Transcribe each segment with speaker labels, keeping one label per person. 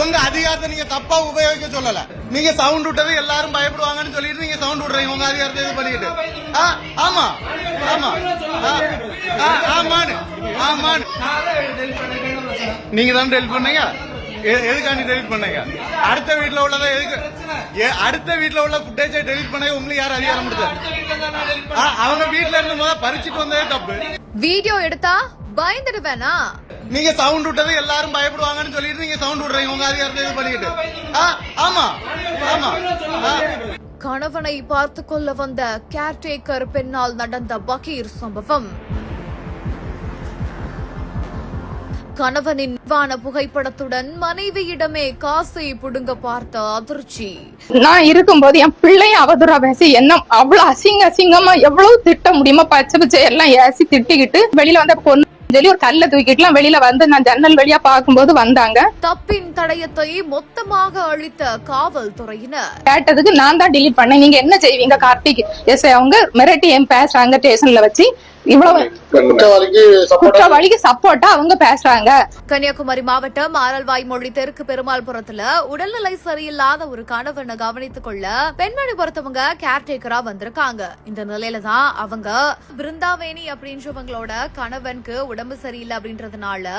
Speaker 1: உங்க அதிகாரத்தை நீங்க தப்பா உபயோகிக்க சொல்லல. நீங்க சவுண்ட் விட்டது எல்லாரும் பயப்படுவாங்கன்னு சொல்லிட்டு நீங்க சவுண்ட் விடுறீங்க உங்க அதிகாரத்தை இது பண்ணிட்டு. ஆமா ஆமா ஆமான்னு ஆமான்னு நீங்க தான் டெலிட் பண்ணீங்க. எதுக்காண்டி டெலிட் பண்ணீங்க? அடுத்த வீட்டுல உள்ளதை எதுக்கு அடுத்த வீட்டுல உள்ள ஃபுட்டேஜை டெலிட் பண்ண உங்களுக்கு யார் அதிகாரம் கொடுத்தது? அவங்க வீட்டுல இருந்து முதல்ல பறிச்சுட்டு வந்ததே தப்பு.
Speaker 2: வீடியோ எடுத்தா பயந்துடுவேனா?
Speaker 1: நீங்க சவுண்ட் விட்டது எல்லாரும் பயப்படுவாங்கன்னு சொல்லிட்டு நீங்க சவுண்ட் விடுறீங்க உங்க அதிகாரத்தை இது பண்ணிட்டு. ஆமா ஆமா
Speaker 2: கணவனை பார்த்து கொள்ள வந்த கேர்டேக்கர் பெண்ணால் நடந்த பகீர் சம்பவம். கணவனின் புகைப்படத்துடன் மனைவியிடமே காசை புடுங்க பார்த்த அதிர்ச்சி.
Speaker 3: நான் இருக்கும்போது என் பிள்ளைய அவதூறா பேசி என்ன அவ்வளவு அசிங்கமா எவ்வளவு திட்ட முடியுமா பச்சை பச்சை எல்லாம் ஏசி திட்டிக்கிட்டு வெளியில வந்த பொண்ணு சொல்லி ஒரு கல்ல தூக்கிட்டுலாம் வெளியில வந்து நான் ஜன்னல் வழியா பார்க்கும்போது வந்தாங்க.
Speaker 2: தப்பின் தடயத்தை மொத்தமாக அழித்த காவல்துறையினர்.
Speaker 3: கேட்டதுக்கு நான் தான் டிலீட் பண்ணேன். நீங்க என்ன செய்வீங்க கார்த்திக் எஸ் அவங்க மிரட்டி என் பேசுறாங்க ஸ்டேஷன்ல வச்சு இவ்வளவு குற்றவாளிக்கு சப்போர்ட்டா அவங்க பேசுறாங்க.
Speaker 2: கன்னியாகுமரி மாவட்டம் ஆரல்வாய்மொழி தெற்கு பெருமாள்புரத்துல உடல்நிலை சரியில்லாத ஒரு கணவனை கவனித்துக் கொள்ள பெண்மணி பொறுத்தவங்க கேர்டேக்கரா வந்திருக்காங்க. இந்த நிலையில தான் அவங்க பிருந்தாவேணி அப்படின்றவங்களோட கணவனுக்கு உடம்பு சரியில்லை அப்படின்றதுனால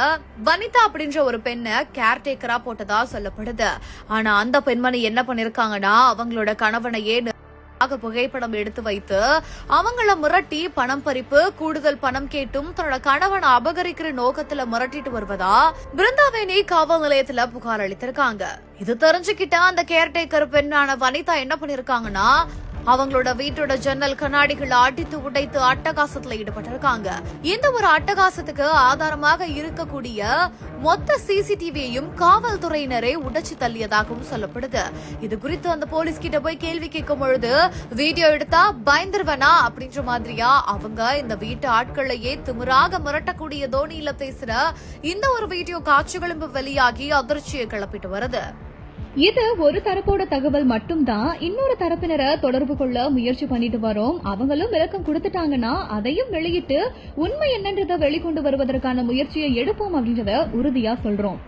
Speaker 2: வனிதா அப்படின்ற ஒரு பெண்ணை கேர்டேக்கரா போட்டதா சொல்லப்படுது. ஆனா அந்த பெண்மணி என்ன பண்ணிருக்காங்கன்னா அவங்களோட கணவனையே புகைப்படம் எடுத்து வைத்து அவங்கள மிரட்டி பணம் பறிப்பு கூடுதல் பணம் கேட்டும் தன்னோட கணவனை அபகரிக்கிற நோக்கத்துல மிரட்டிட்டு வருவதா பிருந்தாவேணி காவல் நிலையத்துல புகார் அளித்திருக்காங்க. இது தெரிஞ்சுக்கிட்ட அந்த கேர்டேக்கர் பெண்ணான வனிதா என்ன பண்ணிருக்காங்கன்னா அவங்களோட வீட்டோட ஜன்னல் கண்ணாடிகளை அடித்து உடைத்து அட்டகாசத்துல ஈடுபட்டிருக்காங்க. இந்த ஒரு அட்டகாசத்துக்கு ஆதாரமாக இருக்கக்கூடிய மொத்த சிசிடிவியையும் காவல்துறையினரே உடைச்சு தள்ளியதாகவும் சொல்லப்படுது. இது குறித்து அந்த போலீஸ் கிட்ட போய் கேள்வி கேட்கும் பொழுது வீடியோ எடுத்தா பயந்துருவனா அப்படின்ற மாதிரியா அவங்க இந்த வீட்டு ஆட்களையே திமிராக மிரட்டக்கூடிய தோனியில பேசுற இந்த ஒரு வீடியோ காட்சிகளும் வெளியாகி அதிர்ச்சியை கிளப்பிட்டு வருது.
Speaker 4: இது ஒரு தரப்போட தகவல் மட்டும்தான். இன்னொரு தரப்பினரை தொடர்பு கொள்ள முயற்சி பண்ணிட்டு வரோம். அவங்களும் விளக்கம் கொடுத்துட்டாங்கன்னா அதையும் வெளியிட்டு உண்மை என்னன்றதை வெளிக்கொண்டு வருவதற்கான முயற்சியை எடுப்போம் அப்படின்றத உறுதியா சொல்றோம்.